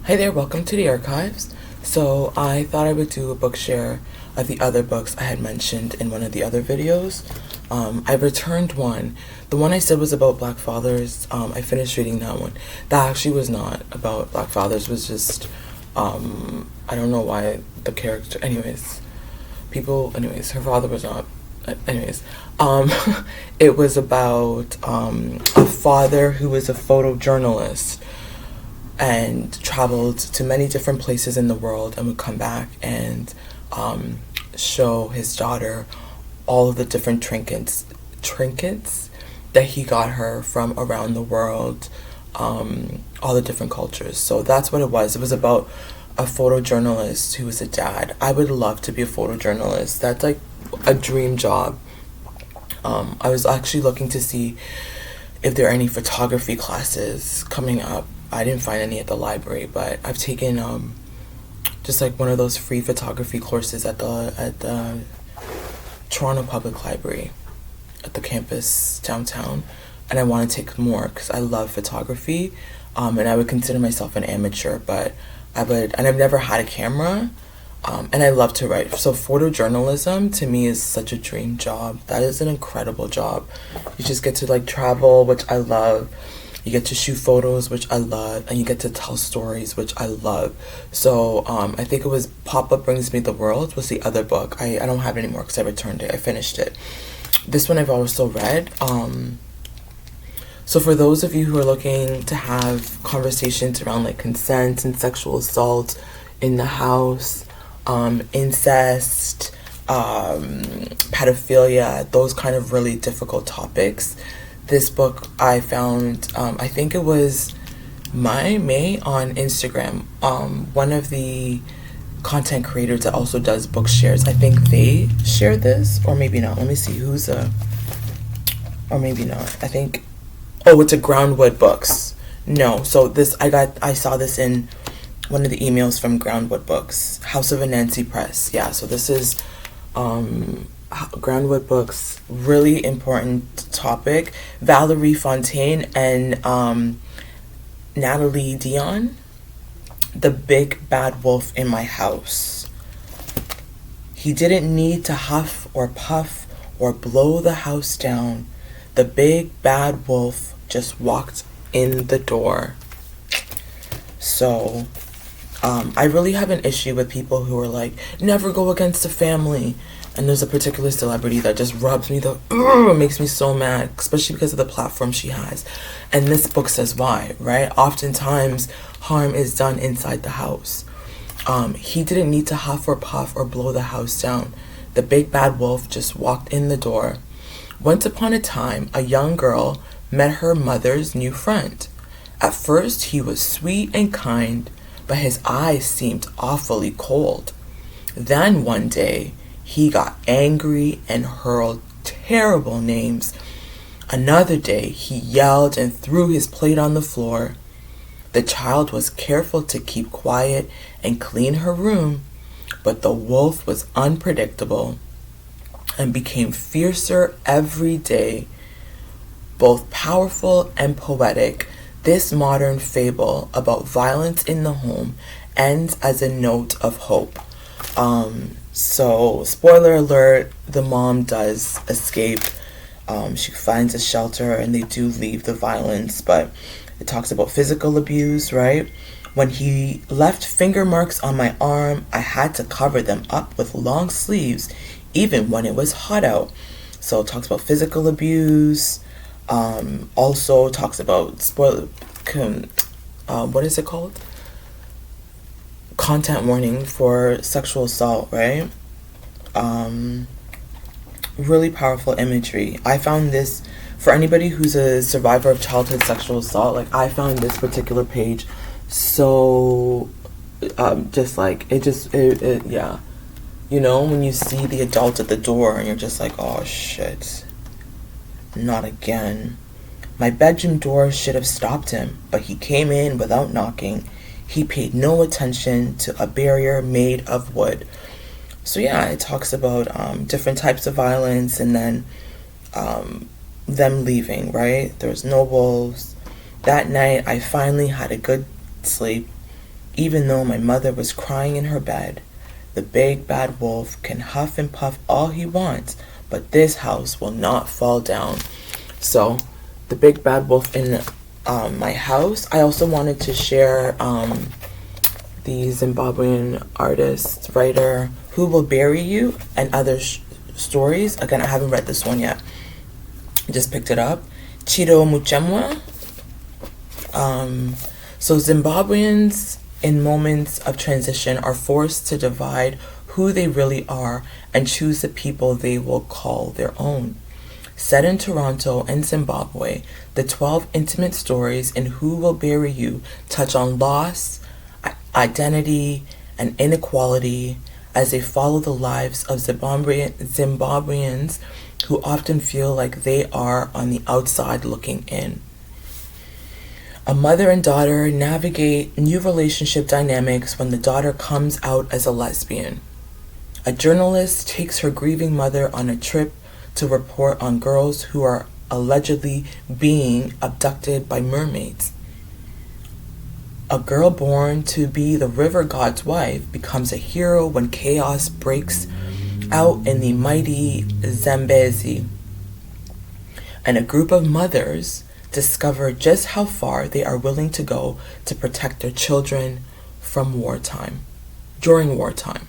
Hi there, welcome to the archives. So I thought I would do a book share of the other books I had mentioned in one of the other videos. I returned one. The one I said was about Black fathers. I finished reading that one. That actually was not about Black fathers. It was just, I don't know why the character, her father was not, anyways, um, it was about a father who was a photojournalist and traveled to many different places in the world and would come back and show his daughter all of the different trinkets that he got her from around the world, all the different cultures. So that's what it was. It was about a photojournalist who was a dad. I would love to be a photojournalist. That's like a dream job. I was actually looking to see if there are any photography classes coming up. I didn't find any at the library, but I've taken just like one of those free photography courses at the Toronto Public Library at the campus downtown, and I want to take more because I love photography, and I would consider myself an amateur, but and I've never had a camera, and I love to write. So photojournalism to me is such a dream job. That is an incredible job. You just get to like travel, which I love. You get to shoot photos, which I love, and you get to tell stories, which I love. So I think it was Papa Brings Me the World was the other book. I don't have it anymore because I returned it. I finished it. This one I've also read. So for those of you who are looking to have conversations around like consent and sexual assault in the house, incest, pedophilia, those kind of really difficult topics, this book I found, I think it was May on Instagram, one of the content creators that also does book shares. I think they shared this, or maybe not. Let me see or maybe not. I think, it's a Groundwood Books. No, so I saw this in one of the emails from Groundwood Books, House of Anansi Press. Yeah, so this is, Groundwood Books, really important topic. Valerie, Fontaine, and Natalie Dion, The Big Bad Wolf in My House. He didn't need to huff or puff or blow the house down. The big bad wolf just walked in the door. So, I really have an issue with people who are like, never go against the family. And there's a particular celebrity that just rubs me makes me so mad, especially because of the platform she has. And this book says why, right? Oftentimes, harm is done inside the house. He didn't need to huff or puff or blow the house down. The big bad wolf just walked in the door. Once upon a time, a young girl met her mother's new friend. At first, he was sweet and kind, but his eyes seemed awfully cold. Then one day, he got angry and hurled terrible names. Another day, he yelled and threw his plate on the floor. The child was careful to keep quiet and clean her room, but the wolf was unpredictable and became fiercer every day. Both powerful and poetic, this modern fable about violence in the home ends as a note of hope. So, spoiler alert, the mom does escape. She finds a shelter and they do leave the violence, but it talks about physical abuse, right? When he left finger marks on my arm, I had to cover them up with long sleeves, even when it was hot out. So it talks about physical abuse, also talks about what is it called? Content warning for sexual assault, right? Really powerful imagery. I found this, for anybody who's a survivor of childhood sexual assault, like I found this particular page so, just like, yeah. You know, when you see the adult at the door and you're just like, oh shit, not again. My bedroom door should have stopped him, but he came in without knocking. He paid no attention to a barrier made of wood. So yeah, it talks about different types of violence and then them leaving, right? There's no wolves. That night, I finally had a good sleep. Even though my mother was crying in her bed, the big bad wolf can huff and puff all he wants, but this house will not fall down. So, the big bad wolf in my house. I also wanted to share the Zimbabwean artist, writer, Who Will Bury You, and other stories. Again, I haven't read this one yet. I just picked it up. Chido Muchemwa. So Zimbabweans in moments of transition are forced to divide who they really are and choose the people they will call their own. Set in Toronto and Zimbabwe, the 12 intimate stories in Who Will Bury You touch on loss, identity, and inequality as they follow the lives of Zimbabweans who often feel like they are on the outside looking in. A mother and daughter navigate new relationship dynamics when the daughter comes out as a lesbian. A journalist takes her grieving mother on a trip to report on girls who are allegedly being abducted by mermaids. A girl born to be the river god's wife becomes a hero when chaos breaks out in the mighty Zambezi. And a group of mothers discover just how far they are willing to go to protect their children from during wartime.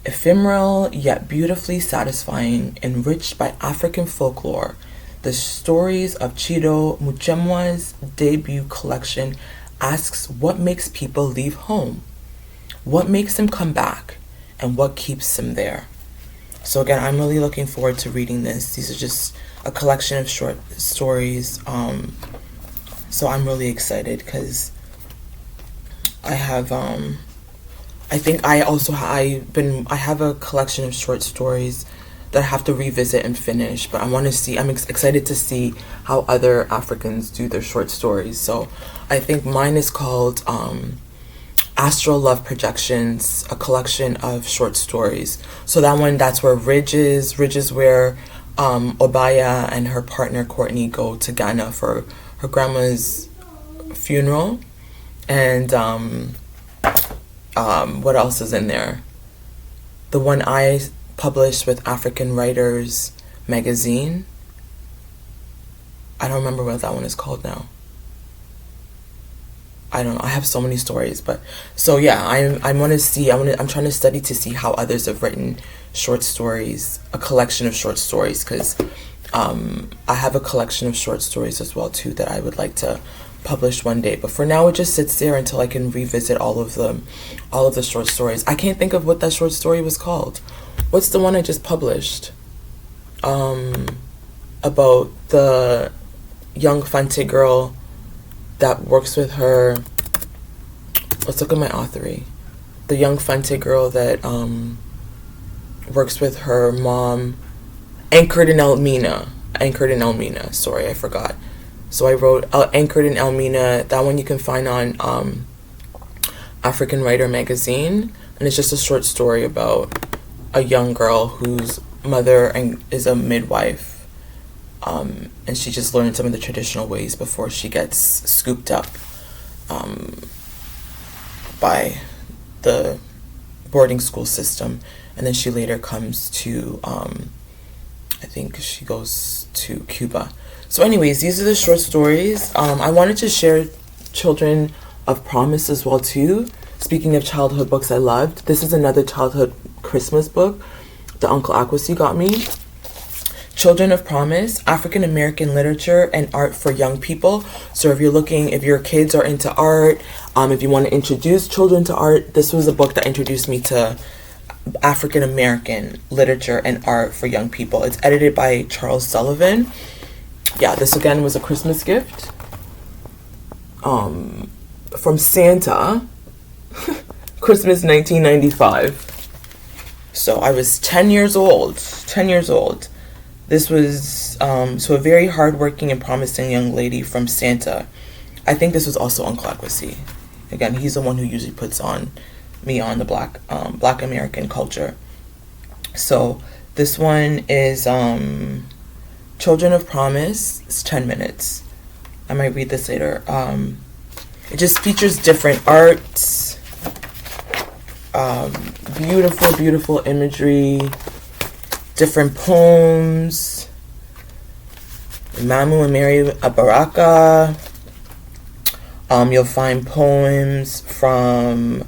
Ephemeral yet beautifully satisfying, enriched by African folklore, the stories of Chido Muchemwa's debut collection asks what makes people leave home, what makes them come back, and what keeps them there. So again, I'm really looking forward to reading this. These are just a collection of short stories. So I'm really excited because I have I think I have a collection of short stories that I have to revisit and finish, but I'm excited to see how other Africans do their short stories. So I think mine is called Astral Love Projections, a collection of short stories. So that's where Ridge is where Obaya and her partner Courtney go to Ghana for her grandma's funeral. And what else is in there? The one I published with African Writers magazine. I don't remember what that one is called now. I don't know. I have so many stories, but so yeah, I'm trying to study to see how others have written short stories, a collection of short stories, because I have a collection of short stories as well too that I would like to publish one day. But for now, it just sits there until I can revisit all of the short stories. I can't think of what that short story was called. What's the one I just published? About the young Fante girl that works with her. Let's look at my authory. The young Fante girl that works with her mom, anchored in Elmina. Sorry, I forgot. So I wrote Anchored in Elmina. That one you can find on African Writer magazine, and it's just a short story about a young girl whose mother is a midwife, and she just learned some of the traditional ways before she gets scooped up by the boarding school system, and then she later comes to I think she goes to Cuba. So anyways, these are the short stories. I wanted to share Children of Promise as well too. Speaking of childhood books I loved, this is another childhood Christmas book that Uncle Akwasi got me. Children of Promise, African American Literature and Art for Young People. So if your kids are into art, if you want to introduce children to art, this was a book that introduced me to African American literature and art for young people. It's edited by Charles Sullivan. Yeah, this again was a Christmas gift from Santa. Christmas 1995. So I was 10 years old. This was so a very hardworking and promising young lady from Santa. I think this was also Uncle Akwasi. Again, he's the one who usually puts me on the Black American culture. So this one is Children of Promise. It's 10 minutes. I might read this later. It just features different arts, beautiful, beautiful imagery, different poems. Mamu and Mary Baraka. You'll find poems from,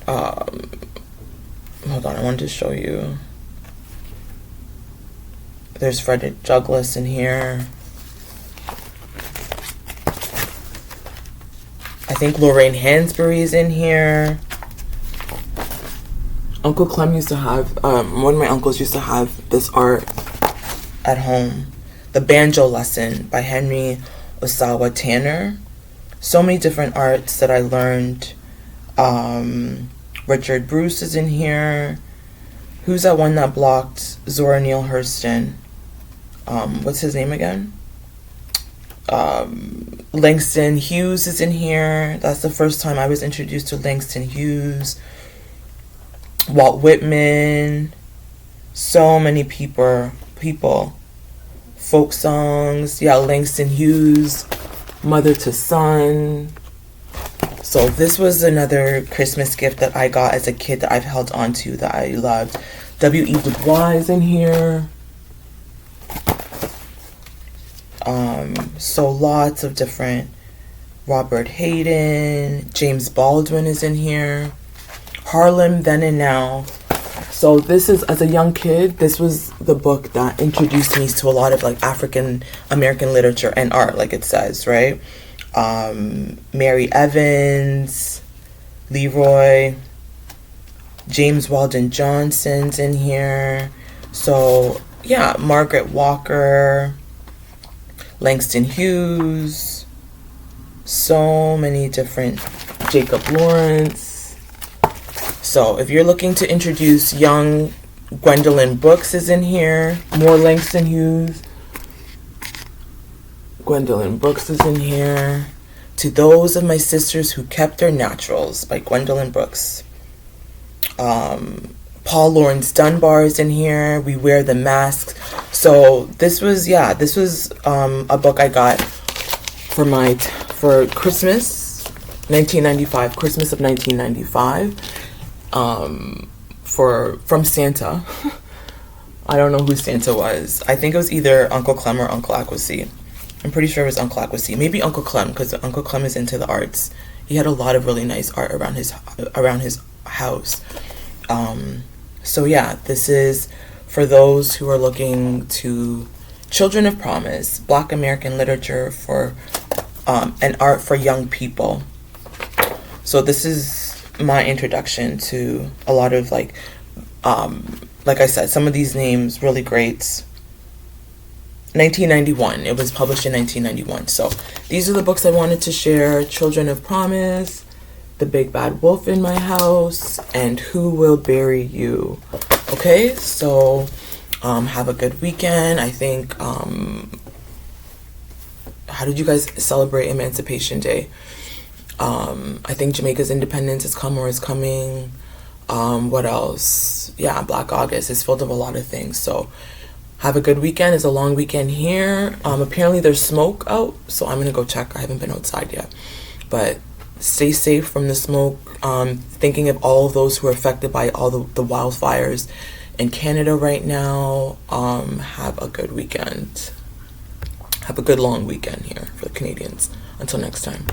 hold on, I wanted to show you. There's Frederick Douglass in here. I think Lorraine Hansberry's in here. Uncle Clem used to have, one of my uncles used to have this art at home. The Banjo Lesson by Henry Osawa Tanner. So many different arts that I learned. Richard Bruce is in here. Who's that one that blocked Zora Neale Hurston? What's his name again? Langston Hughes is in here. That's the first time I was introduced to Langston Hughes. Walt Whitman. So many people. Folk songs. Yeah, Langston Hughes. Mother to Son. So this was another Christmas gift that I got as a kid that I've held on to that I loved. W.E. Du Bois is in here. So lots of different. Robert Hayden. James Baldwin is in here. Harlem Then and Now. So this is, as a young kid, this was the book that introduced me to a lot of like African American literature and art, like it says, right? Mary Evans, Leroy, James Weldon Johnson's in here. So yeah, Margaret Walker, Langston Hughes, so many different, Jacob Lawrence. So if you're looking to introduce young, Gwendolyn Brooks is in here. More Langston Hughes. Gwendolyn Brooks is in here. To Those of My Sisters Who Kept Their Naturals by Gwendolyn Brooks. Paul Laurence Dunbar is in here. We Wear the Masks. So this was a book I got for Christmas 1995, Christmas of 1995. From Santa. I don't know who Santa was. I think it was either Uncle Clem or Uncle Aquasi. I'm pretty sure it was Uncle Aquasi. Maybe Uncle Clem, because Uncle Clem is into the arts. He had a lot of really nice art around his house. So yeah, this is for those who are looking to Children of Promise, Black American literature for and art for young people. So this is my introduction to a lot of like I said, some of these names really great. 1991. It was published in 1991. So these are the books I wanted to share. Children of Promise, The Big Bad Wolf in My House, and Who Will Bury You. Okay, so have a good weekend. I think, how did you guys celebrate Emancipation Day? I think Jamaica's independence is come or is coming. What else? Yeah, Black August is filled with a lot of things. So have a good weekend. It's a long weekend here. Apparently there's smoke out, so I'm gonna go check. I haven't been outside yet, but stay safe from the smoke. Thinking of all of those who are affected by all the wildfires in Canada right now. Have a good weekend. Have a good long weekend here for the Canadians. Until next time.